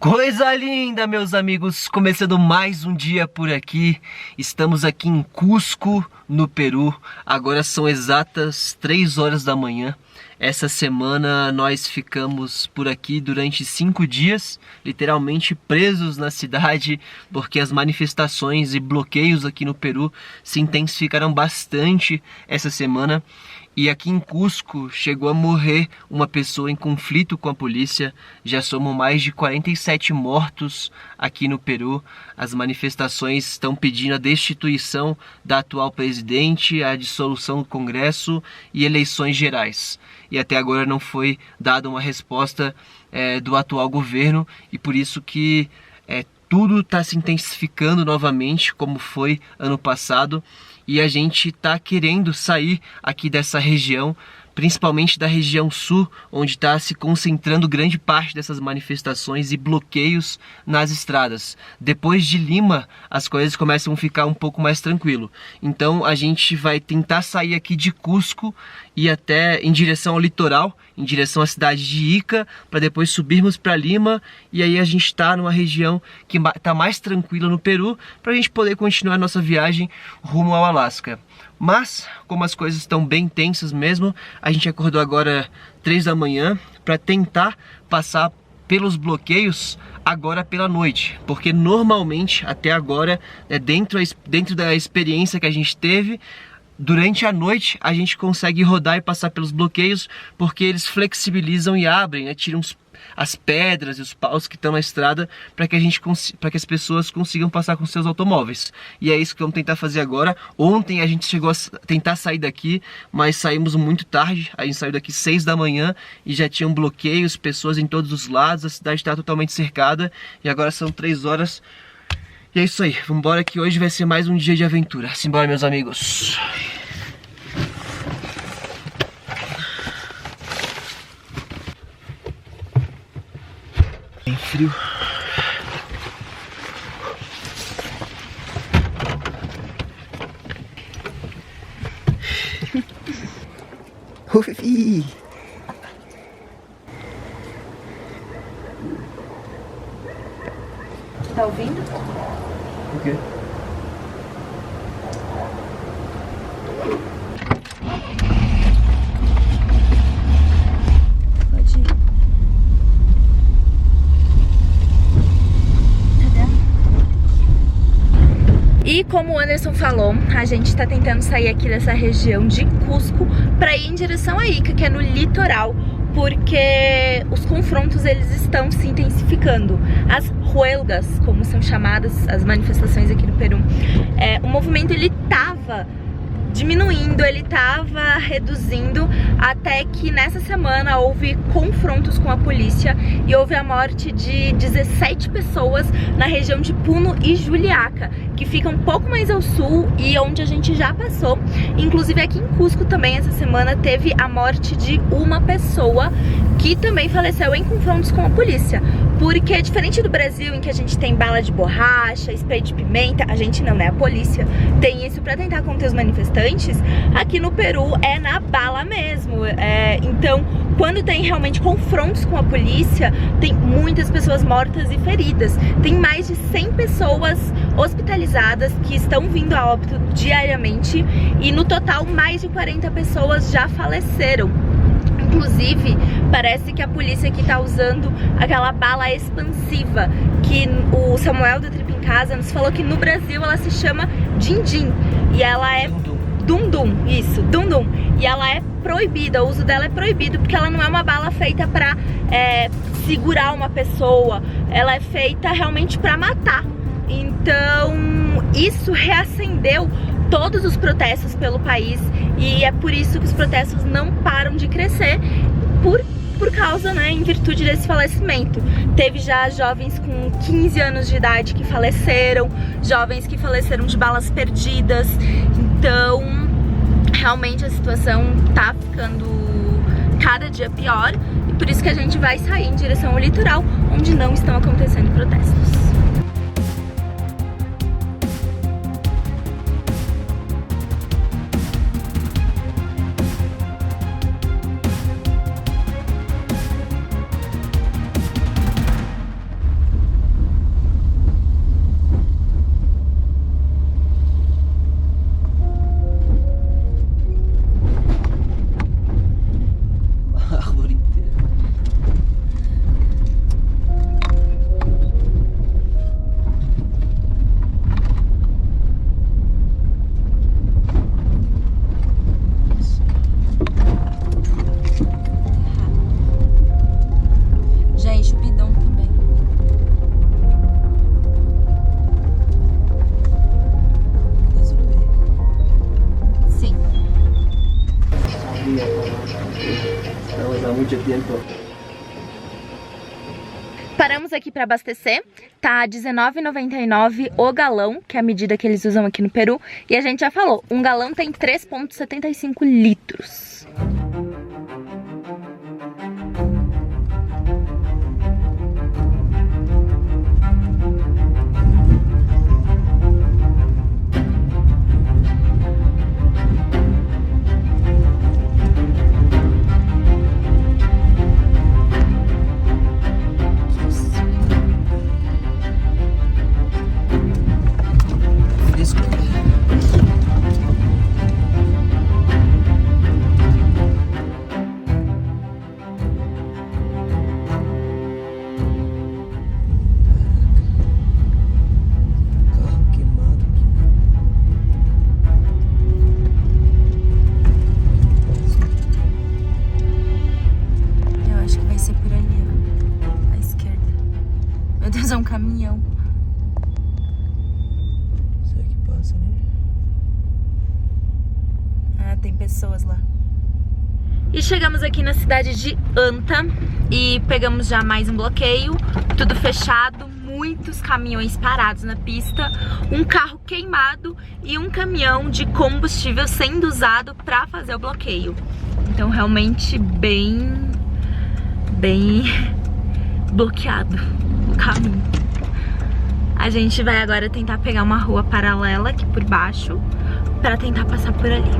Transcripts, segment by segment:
Coisa linda, meus amigos, começando mais um dia por aqui. Estamos aqui em Cusco, no Peru. Agora são exatas 3 horas da manhã. Essa semana nós ficamos por aqui durante 5 dias, literalmente presos na cidade, porque as manifestações e bloqueios aqui no Peru se intensificaram bastante essa semana. E aqui em Cusco chegou a morrer uma pessoa em conflito com a polícia. Já somos mais de 47 mortos aqui no Peru. As manifestações estão pedindo a destituição da atual presidente, a dissolução do Congresso e eleições gerais. E até agora não foi dada uma resposta do atual governo, e por isso que tudo está se intensificando novamente, como foi ano passado. E a gente está querendo sair aqui dessa região, principalmente da região sul, onde está se concentrando grande parte dessas manifestações e bloqueios nas estradas. Depois de Lima, as coisas começam a ficar um pouco mais tranquilo. Então a gente vai tentar sair aqui de Cusco e até em direção ao litoral, em direção à cidade de Ica, para depois subirmos para Lima, e aí a gente está numa região que está mais tranquila no Peru, para a gente poder continuar a nossa viagem rumo ao Alasca. Mas, como as coisas estão bem tensas mesmo, a gente acordou agora 3 da manhã para tentar passar pelos bloqueios agora pela noite, porque normalmente até agora, dentro da experiência que a gente teve, durante a noite a gente consegue rodar e passar pelos bloqueios, porque eles flexibilizam e abrem, tiram as pedras e os paus que estão na estrada para que as pessoas consigam passar com seus automóveis. E é isso que vamos tentar fazer agora. Ontem a gente chegou a tentar sair daqui, mas saímos muito tarde. A gente saiu daqui 6 da manhã e já tinham bloqueios, pessoas em todos os lados, a cidade está totalmente cercada e agora são 3 horas. E é isso aí, vamos embora que hoje vai ser mais um dia de aventura. Simbora, meus amigos. Bem frio. Ui. Tá ouvindo? O quê? Pode ir. E como o Anderson falou, a gente tá tentando sair aqui dessa região de Cusco para ir em direção a Ica, que é no litoral, porque os confrontos eles estão se intensificando. As huelgas, como são chamadas as manifestações aqui no Peru, o movimento ele tava diminuindo, ele estava reduzindo, até que nessa semana houve confrontos com a polícia e houve a morte de 17 pessoas na região de Puno e Juliaca, que fica um pouco mais ao sul e onde a gente já passou. Inclusive aqui em Cusco também essa semana teve a morte de uma pessoa que também faleceu em confrontos com a polícia. Porque diferente do Brasil, em que a gente tem bala de borracha, spray de pimenta, a gente não, né? A polícia tem isso pra tentar conter os manifestantes. Aqui no Peru é na bala mesmo. Então, quando tem realmente confrontos com a polícia, tem muitas pessoas mortas e feridas. Tem mais de 100 pessoas hospitalizadas que estão vindo a óbito diariamente. E no total, mais de 40 pessoas já faleceram. Inclusive, parece que a polícia aqui tá usando aquela bala expansiva que o Samuel do Trip em Casa nos falou que no Brasil ela se chama Din-Din. E ela é... Dum-Dum, isso, Dum-Dum. E ela é proibida, o uso dela é proibido, porque ela não é uma bala feita pra segurar uma pessoa. Ela é feita realmente pra matar. Então, isso reacendeu todos os protestos pelo país, e é por isso que os protestos não param de crescer, por por causa, né, em virtude desse falecimento. Teve já jovens com 15 anos de idade que faleceram, jovens que faleceram de balas perdidas. Então, realmente a situação tá ficando cada dia pior. E por isso que a gente vai sair em direção ao litoral, onde não estão acontecendo protestos. Paramos aqui para abastecer, tá R$19,99 o galão, que é a medida que eles usam aqui no Peru. E a gente já falou, um galão tem 3,75 litros. É um caminhão. Será que passa, né? Ah, tem pessoas lá. E chegamos aqui na cidade de Anta e pegamos já mais um bloqueio, tudo fechado, muitos caminhões parados na pista, um carro queimado e um caminhão de combustível sendo usado para fazer o bloqueio. Então realmente bem bloqueado o caminho. A gente vai agora tentar pegar uma rua paralela aqui por baixo para tentar passar por ali.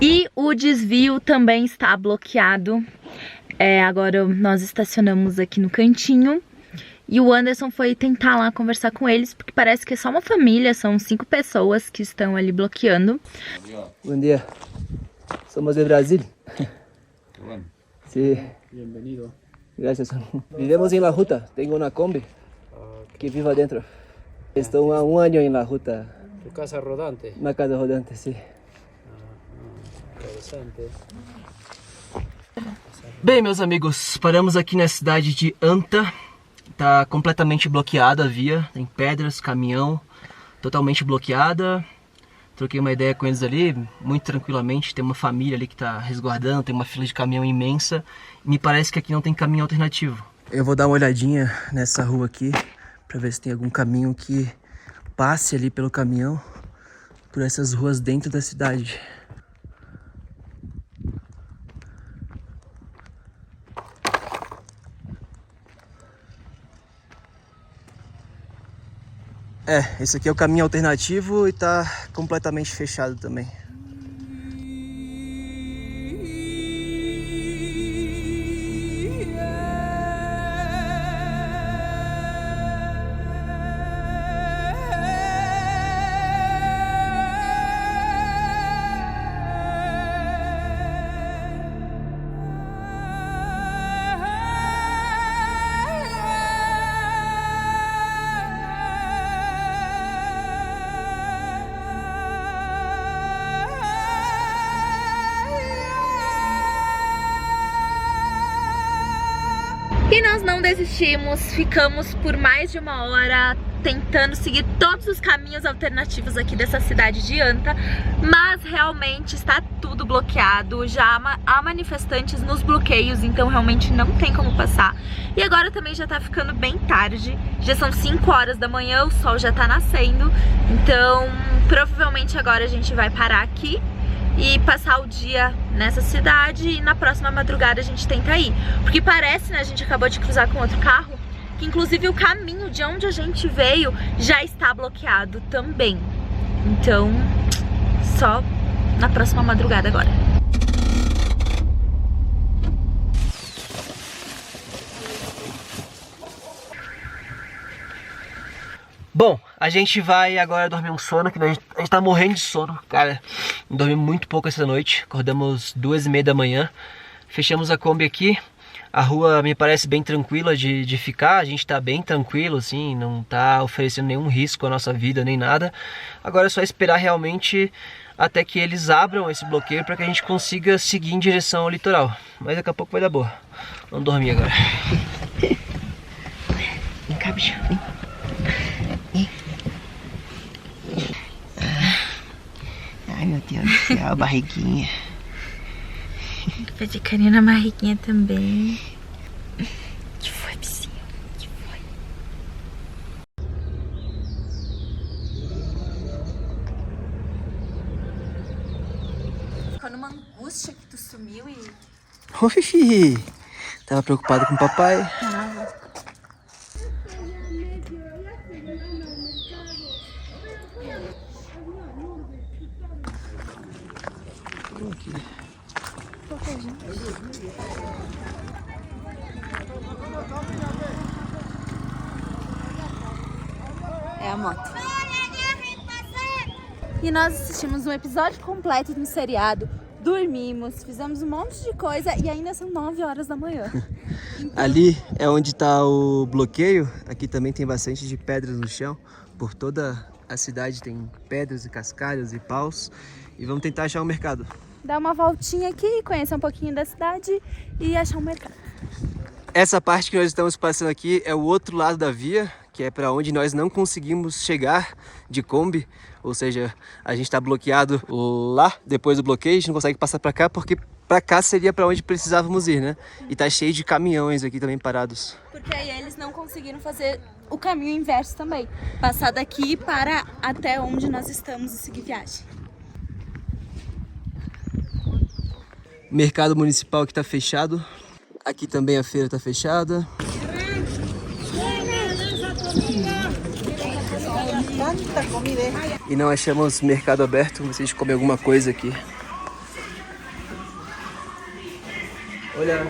E o desvio também está bloqueado. Agora nós estacionamos aqui no cantinho. E o Anderson foi tentar lá conversar com eles, porque parece que é só uma família, são 5 pessoas que estão ali bloqueando. Bom dia. Somos de Brasil. Bueno. Sí. Bienvenido. Gracias. Vivemos en la ruta. Tengo una combi que vive adentro. Estou há 1 ano em la ruta. Tu casa rodante. Uma casa rodante, sim. Interessante. Bem, meus amigos, paramos aqui na cidade de Anta. Tá completamente bloqueada a via, tem pedras, caminhão, totalmente bloqueada. Troquei uma ideia com eles ali, muito tranquilamente. Tem uma família ali que tá resguardando, tem uma fila de caminhão imensa. Me parece que aqui não tem caminho alternativo. Eu vou dar uma olhadinha nessa rua aqui, pra ver se tem algum caminho que passe ali pelo caminhão, por essas ruas dentro da cidade. Esse aqui é o caminho alternativo e tá completamente fechado também. E nós não desistimos, ficamos por mais de 1 hora tentando seguir todos os caminhos alternativos aqui dessa cidade de Anta, mas realmente está tudo bloqueado, já há manifestantes nos bloqueios, então realmente não tem como passar. E agora também já tá ficando bem tarde, já são 5 horas da manhã, o sol já tá nascendo, então provavelmente agora a gente vai parar aqui e passar o dia nessa cidade e na próxima madrugada a gente tenta ir. Porque parece, né, a gente acabou de cruzar com outro carro, que inclusive o caminho de onde a gente veio já está bloqueado também. Então, só na próxima madrugada agora. Bom, a gente vai agora dormir um sono, que a gente tá morrendo de sono, cara. Dormimos muito pouco essa noite, acordamos 2h30 da manhã. Fechamos a Kombi aqui. A rua me parece bem tranquila de ficar, a gente tá bem tranquilo, assim, não tá oferecendo nenhum risco à nossa vida, nem nada. Agora é só esperar realmente até que eles abram esse bloqueio para que a gente consiga seguir em direção ao litoral. Mas daqui a pouco vai dar boa. Vamos dormir agora. Vem cá, bicho. Vem. Ai, meu Deus do céu, barriguinha. Fazer carinho na barriguinha também. Que foi, bichinho? Que foi? Ficou numa angústia que tu sumiu e... Oxi, tava preocupado com o papai. Aqui. É a moto. E nós assistimos um episódio completo de um seriado, dormimos, fizemos um monte de coisa e ainda são 9 horas da manhã. Então... Ali é onde está o bloqueio. Aqui também tem bastante de pedras no chão. Por toda a cidade tem pedras e cascalhos e paus. E vamos tentar achar um mercado. Dar uma voltinha aqui, conhecer um pouquinho da cidade e achar um mercado. Essa parte que nós estamos passando aqui é o outro lado da via, que é para onde nós não conseguimos chegar de Kombi. Ou seja, a gente está bloqueado lá, depois do bloqueio, a gente não consegue passar para cá, porque para cá seria para onde precisávamos ir, né? E tá cheio de caminhões aqui também parados. Porque aí eles não conseguiram fazer o caminho inverso também. Passar daqui para até onde nós estamos e seguir viagem. Mercado municipal que tá fechado. Aqui também a feira tá fechada. E não achamos mercado aberto. Vamos ver se a gente come alguma coisa aqui. Olha.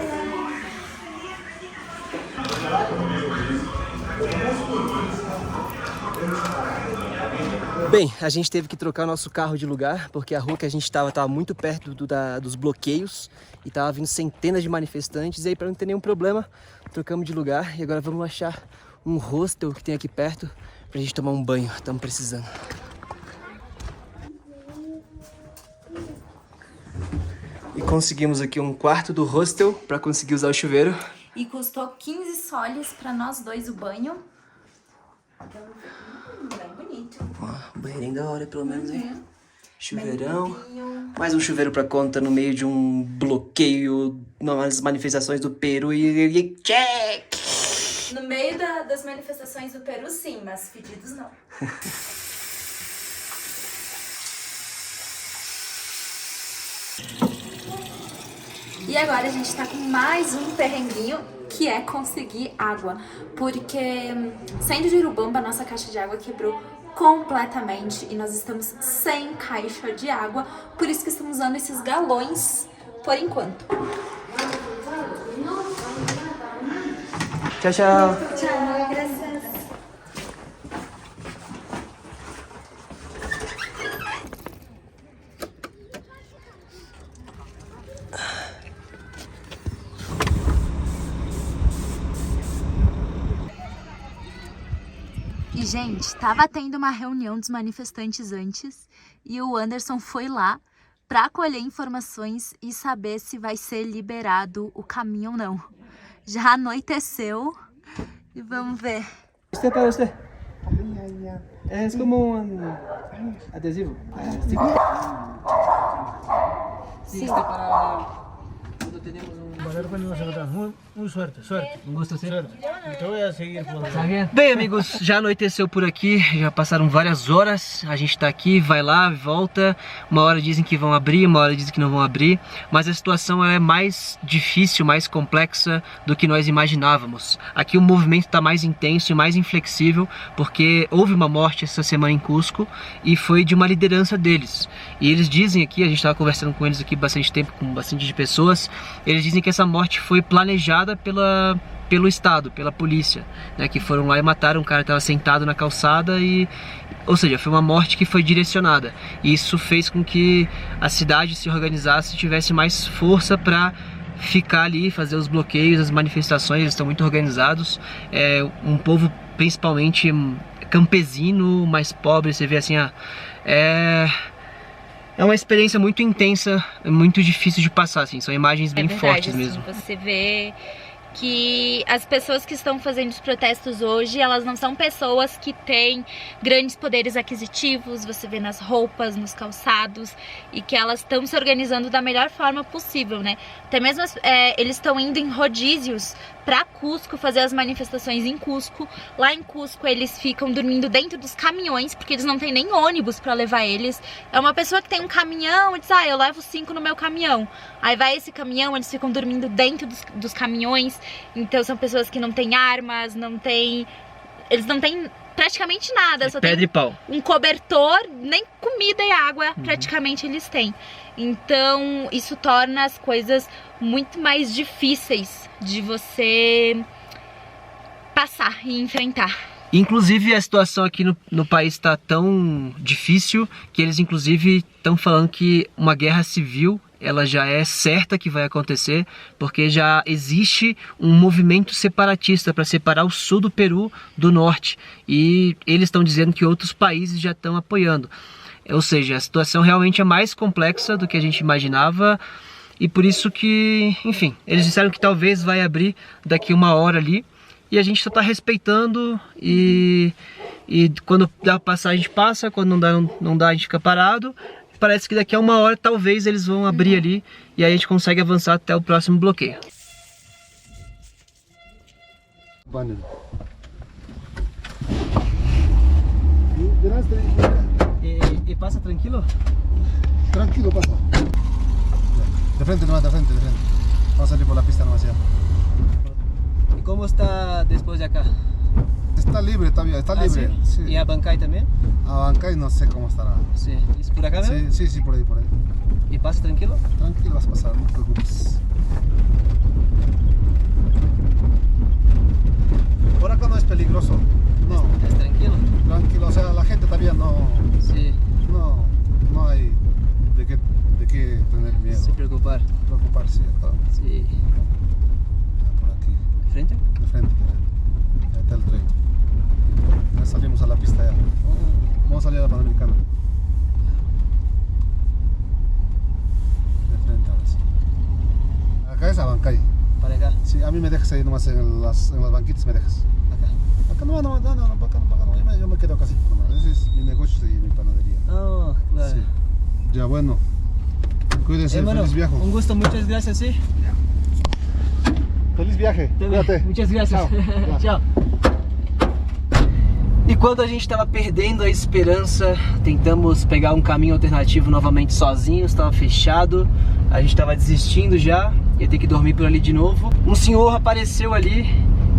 Bem, a gente teve que trocar o nosso carro de lugar, porque a rua que a gente estava muito perto dos bloqueios e tava vindo centenas de manifestantes. E aí, para não ter nenhum problema, trocamos de lugar e agora vamos achar um hostel que tem aqui perto pra gente tomar um banho. Estamos precisando. E conseguimos aqui um quarto do hostel para conseguir usar o chuveiro. E custou 15 soles para nós dois o banho. Então, bem bonito. Ó, banheirinho da hora, pelo menos, hein? Chuveirão. Mais um chuveiro pra conta no meio de um bloqueio, nas manifestações do Peru e check! No meio das manifestações do Peru, sim, mas pedidos não. E agora a gente tá com mais um perrenguinho, que é conseguir água. Porque saindo de Urubamba, a nossa caixa de água quebrou completamente e nós estamos sem caixa de água, por isso que estamos usando esses galões por enquanto. Tchau, tchau. Tchau, graças. E, gente, tava tendo uma reunião dos manifestantes antes e o Anderson foi lá para colher informações e saber se vai ser liberado o caminho ou não. Já anoiteceu e vamos ver. Este é para você. É como um adesivo. Sim, este é para quando temos Muy suerte, suerte. um gosto assim. Te voy a seguir por Bem, amigos, já anoiteceu por aqui, já passaram várias horas, a gente tá aqui, vai lá, volta, uma hora dizem que vão abrir, uma hora dizem que não vão abrir, mas a situação é mais difícil, mais complexa do que nós imaginávamos. Aqui o movimento está mais intenso e mais inflexível, porque houve uma morte essa semana em Cusco e foi de uma liderança deles. E eles dizem aqui, a gente estava conversando com eles aqui bastante tempo, com bastante de pessoas, eles dizem que essa morte foi planejada pelo Estado, pela polícia, né, que foram lá e mataram um cara que estava sentado na calçada ou seja, foi uma morte que foi direcionada. E isso fez com que a cidade se organizasse e tivesse mais força para ficar ali, fazer os bloqueios, as manifestações. Eles estão muito organizados. É um povo principalmente campesino, mais pobre. Você vê assim, é uma experiência muito intensa, muito difícil de passar, assim. São imagens bem fortes assim, mesmo. Você vê que as pessoas que estão fazendo os protestos hoje, elas não são pessoas que têm grandes poderes aquisitivos, você vê nas roupas, nos calçados, e que elas estão se organizando da melhor forma possível, né? Até mesmo eles estão indo em rodízios para Cusco, fazer as manifestações em Cusco. Lá em Cusco eles ficam dormindo dentro dos caminhões, porque eles não têm nem ônibus para levar eles. É uma pessoa que tem um caminhão e diz, eu levo 5 no meu caminhão. Aí vai esse caminhão, eles ficam dormindo dentro dos caminhões. Então são pessoas que não têm armas, eles não têm praticamente nada, só pedra tem e pau. Um cobertor, nem comida e água praticamente eles têm. Então isso torna as coisas muito mais difíceis de você passar e enfrentar. Inclusive a situação aqui no país está tão difícil que eles inclusive estão falando que uma guerra civil ela já é certa que vai acontecer, porque já existe um movimento separatista para separar o sul do Peru do norte, e eles estão dizendo que outros países já estão apoiando. Ou seja, a situação realmente é mais complexa do que a gente imaginava, e por isso que, enfim, eles disseram que talvez vai abrir daqui uma hora ali, e a gente só está respeitando, e quando dá pra passar a gente passa, quando não dá a gente fica parado. Parece que daqui a uma hora talvez eles vão abrir ali e aí a gente consegue avançar até o próximo bloqueio. E passa tranquilo? Tranquilo pasa. De frente nomás, de frente. Vamos a salir por la pista nomás ya. E como está depois de acá? Está libre, está bien, está libre. ¿Sí? Sí. ¿Y a Bancay también? A Bancay no sé cómo estará. Sí. ¿Y por acá no? Sí, por ahí. ¿Y pasa tranquilo? Tranquilo vas a pasar, no te preocupes. Por acá no es peligroso. No. ¿Es tranquilo? Tranquilo, o sea, la gente también no. Sí. No hay de qué tener miedo. Se preocupar. Preocuparse. Todo. Sí. Por aquí. ¿De frente? De frente, por ahí. Ahí está el tren. Ya salimos a la pista ya. Vamos a salir a la Panamericana. De frente ahora sí. Acá es a Bancay. Para acá. Sí, a mí me dejas ahí nomás en las banquitas me dejas. Acá. Acá no, para acá no. Yo me quedo casi nomás. Ese es mi negocio y mi panadería. Oh, claro. Sí. Ya bueno. Cuídense, Hermano, feliz viaje. un gusto, muchas gracias, sí. Feliz viaje, cuídate. Muchas gracias. Tchau. Tchau. E quando a gente estava perdendo a esperança, tentamos pegar um caminho alternativo novamente sozinhos, estava fechado, a gente estava desistindo já, ia ter que dormir por ali de novo. Um senhor apareceu ali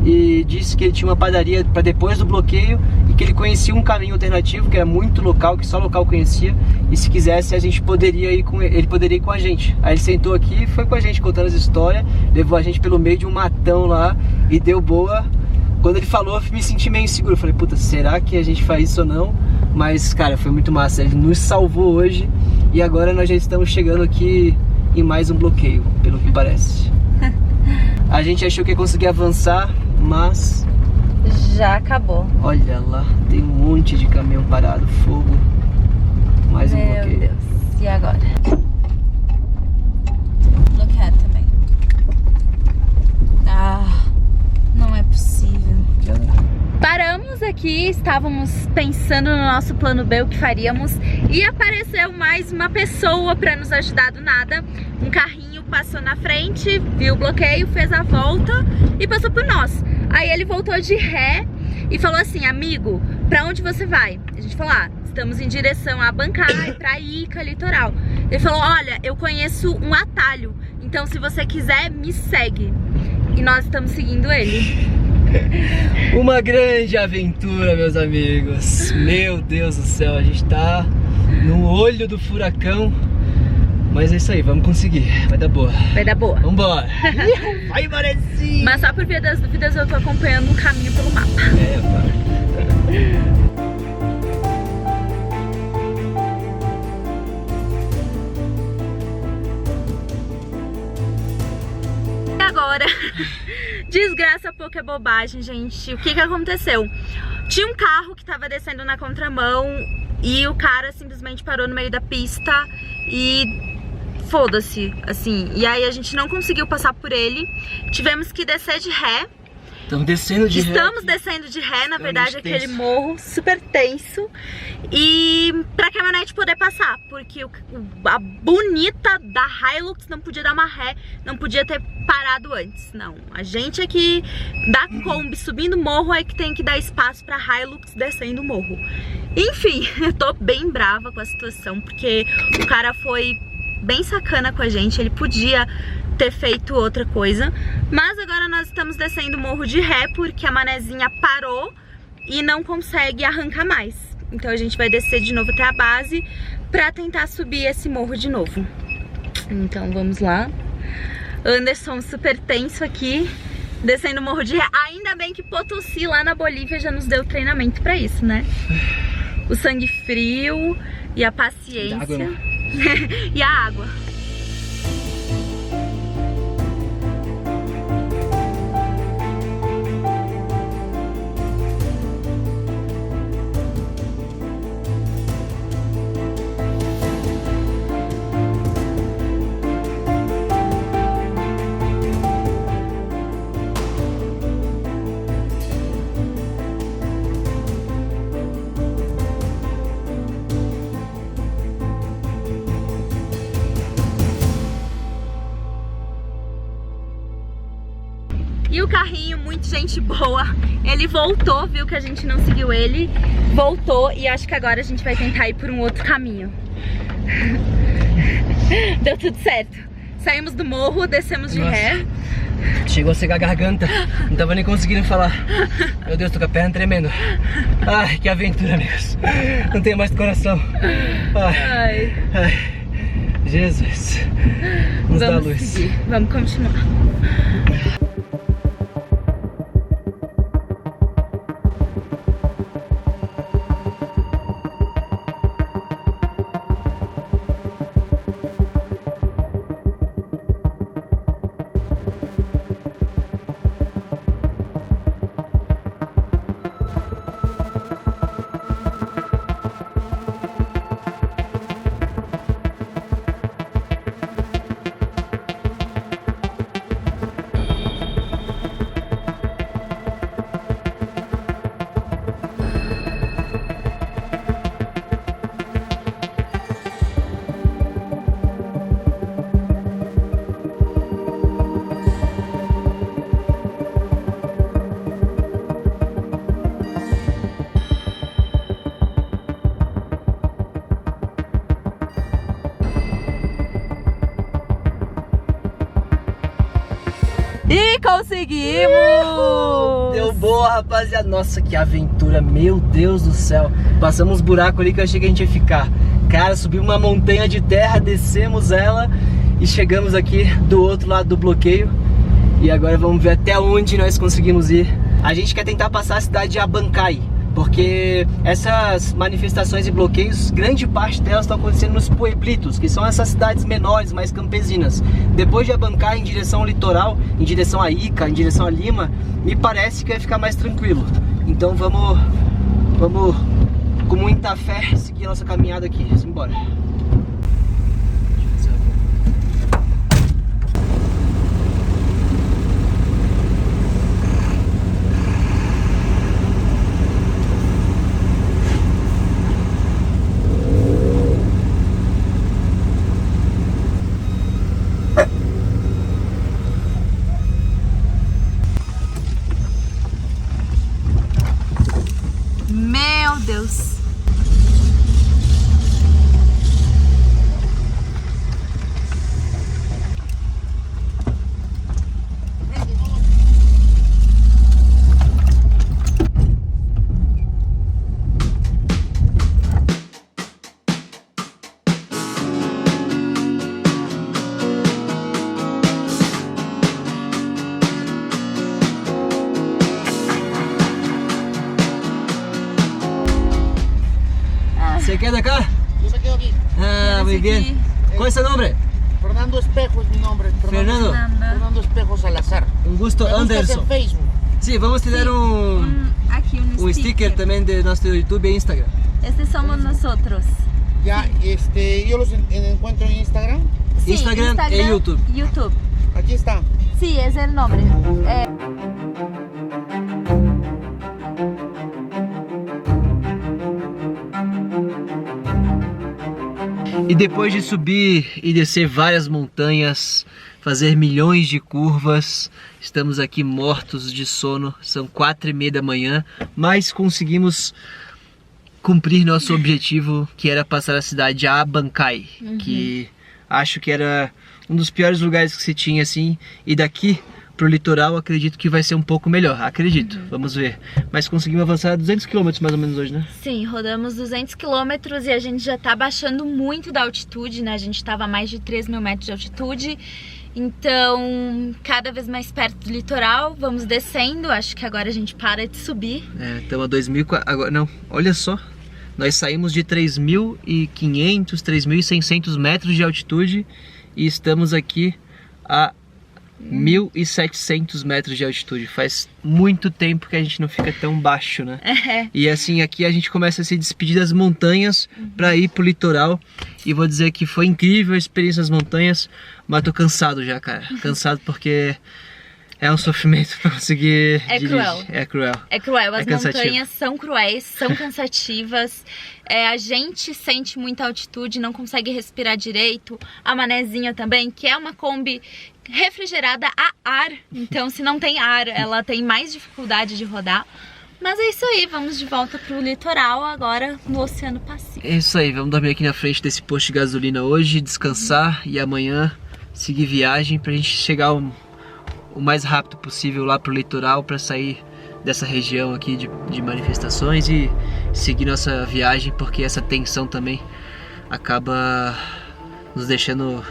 e disse que ele tinha uma padaria para depois do bloqueio e que ele conhecia um caminho alternativo que era muito local, que só local conhecia, e se quisesse a gente poderia ir com ele, poderia ir com a gente. Aí ele sentou aqui e foi com a gente contando as histórias, levou a gente pelo meio de um matão lá e deu boa. Quando ele falou, eu me senti meio inseguro. Eu falei, puta, será que a gente faz isso ou não? Mas, cara, foi muito massa. Ele nos salvou hoje e agora nós já estamos chegando aqui em mais um bloqueio, pelo que parece. A gente achou que ia conseguir avançar, mas... já acabou. Olha lá, tem um monte de caminhão parado, fogo. Mais um bloqueio. Meu Deus, e agora? Bloqueado também. Ah... Paramos aqui, estávamos pensando no nosso plano B, o que faríamos, e apareceu mais uma pessoa para nos ajudar do nada. Um carrinho passou na frente, viu o bloqueio, fez a volta e passou por nós. Aí ele voltou de ré e falou assim: amigo, pra onde você vai? A gente falou: estamos em direção a Abancay, pra Ica, litoral. Ele falou: olha, eu conheço um atalho, então se você quiser, me segue. E nós estamos seguindo ele. Uma grande aventura, meus amigos. Meu Deus do céu, a gente tá no olho do furacão. Mas é isso aí, vamos conseguir. Vai dar boa. Vai dar boa. Vambora. Vai, Marezinho. Mas só por via das dúvidas eu tô acompanhando um caminho pelo mapa. Agora, desgraça pouco é bobagem, gente. O que que aconteceu? Tinha um carro que tava descendo na contramão e o cara simplesmente parou no meio da pista e foda-se, assim. E aí a gente não conseguiu passar por ele. Tivemos que descer de ré. Estamos descendo de ré. Estamos descendo de ré, na verdade, aquele morro super tenso. E pra caminhonete poder passar, porque a bonita da Hilux não podia dar uma ré, não podia ter parado antes, não. A gente aqui da Kombi subindo o morro é que tem que dar espaço pra Hilux descendo o morro. Enfim, eu tô bem brava com a situação, porque o cara foi bem sacana com a gente, ele podia ter feito outra coisa, mas agora nós estamos descendo o morro de ré porque a manezinha parou e não consegue arrancar mais. Então a gente vai descer de novo até a base pra tentar subir esse morro de novo. Então vamos lá. Anderson super tenso aqui, descendo o morro de ré. Ainda bem que Potosí lá na Bolívia já nos deu treinamento pra isso, né? O sangue frio e a paciência. Água, né? E a água. E o carrinho, muito gente boa, ele voltou, viu que a gente não seguiu ele, voltou e acho que agora a gente vai tentar ir por um outro caminho. Deu tudo certo. Saímos do morro, descemos de ré. Chegou a cegar a garganta, não tava nem conseguindo falar. Meu Deus, tô com a perna tremendo. Ai, que aventura, amigos. Não tenho mais coração. Ai. Jesus, nos dá luz. Seguir. Vamos continuar. E conseguimos! Deu boa, rapaziada. Nossa, que aventura, meu Deus do céu. Passamos um buraco ali que eu achei que a gente ia ficar. Cara, subimos uma montanha de terra, descemos ela e chegamos aqui do outro lado do bloqueio. E agora vamos ver até onde nós conseguimos ir. A gente quer tentar passar a cidade de Abancay, porque essas manifestações e bloqueios, grande parte delas estão acontecendo nos pueblitos, que são essas cidades menores, mais campesinas. Depois de Abancay, em direção ao litoral, em direção a Ica, em direção a Lima, me parece que vai ficar mais tranquilo. Então vamos com muita fé seguir a nossa caminhada aqui. Simbora. ¿Se queda acá? Yo me quedo aquí. Ah, muy bien. ¿Cuál es su nombre? Fernando Espejo es mi nombre. Fernando. Fernando Espejo Salazar. Un gusto, Me buscas Anderson. en Facebook. Sí, vamos a te dar Aqui un sticker también de nuestro YouTube e Instagram. Esses somos nosotros. Ya, yo los encuentro en Instagram. Sí, Instagram e YouTube. YouTube. Aquí está. Sí, es el nombre. E depois de subir e descer várias montanhas, fazer milhões de curvas, estamos aqui mortos de sono, são 4h30 da manhã, mas conseguimos cumprir nosso objetivo, que era passar a cidade de Abancay, que acho que era um dos piores lugares que se tinha assim, e daqui pro litoral acredito que vai ser um pouco melhor, acredito, vamos ver. Mas conseguimos avançar 200 km mais ou menos hoje, né? Sim, rodamos 200 km e a gente já tá baixando muito da altitude, né? A gente tava a mais de 3.000 metros de altitude, então cada vez mais perto do litoral, vamos descendo, acho que agora a gente para de subir. É, estamos a 2.000, agora não, olha só, nós saímos de 3.500, 3.600 metros de altitude e estamos aqui a 1.700 metros de altitude. Faz muito tempo que a gente não fica tão baixo, né? E assim, aqui a gente começa a se despedir das montanhas para ir pro litoral. E vou dizer que foi incrível a experiência das montanhas, mas tô cansado já, cara. Cansado porque é um sofrimento para conseguir dirigir. Cruel. É cruel. É cruel, as cansativo. montanhas são cruéis, são cansativas, a gente sente muita altitude, não consegue respirar direito, a Manezinha também, que é uma Kombi refrigerada a ar, então se não tem ar, ela tem mais dificuldade de rodar. Mas é isso aí, vamos de volta pro litoral agora no Oceano Pacífico. É isso aí, vamos dormir aqui na frente desse posto de gasolina hoje, descansar e amanhã seguir viagem pra gente chegar o mais rápido possível lá pro litoral para sair dessa região aqui de manifestações e seguir nossa viagem, porque essa tensão também acaba nos deixando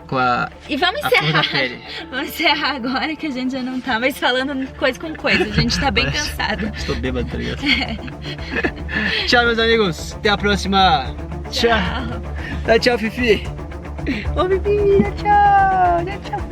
com a E vamos flor da encerrar. pele. Vamos encerrar agora que a gente já não tá mais falando coisa com coisa, a gente tá bem cansado. Estou bêbado, tá ligado? Tchau, meus amigos, até a próxima. Tchau. Tchau, Fifi. Ô, Fifi, tchau. Tchau.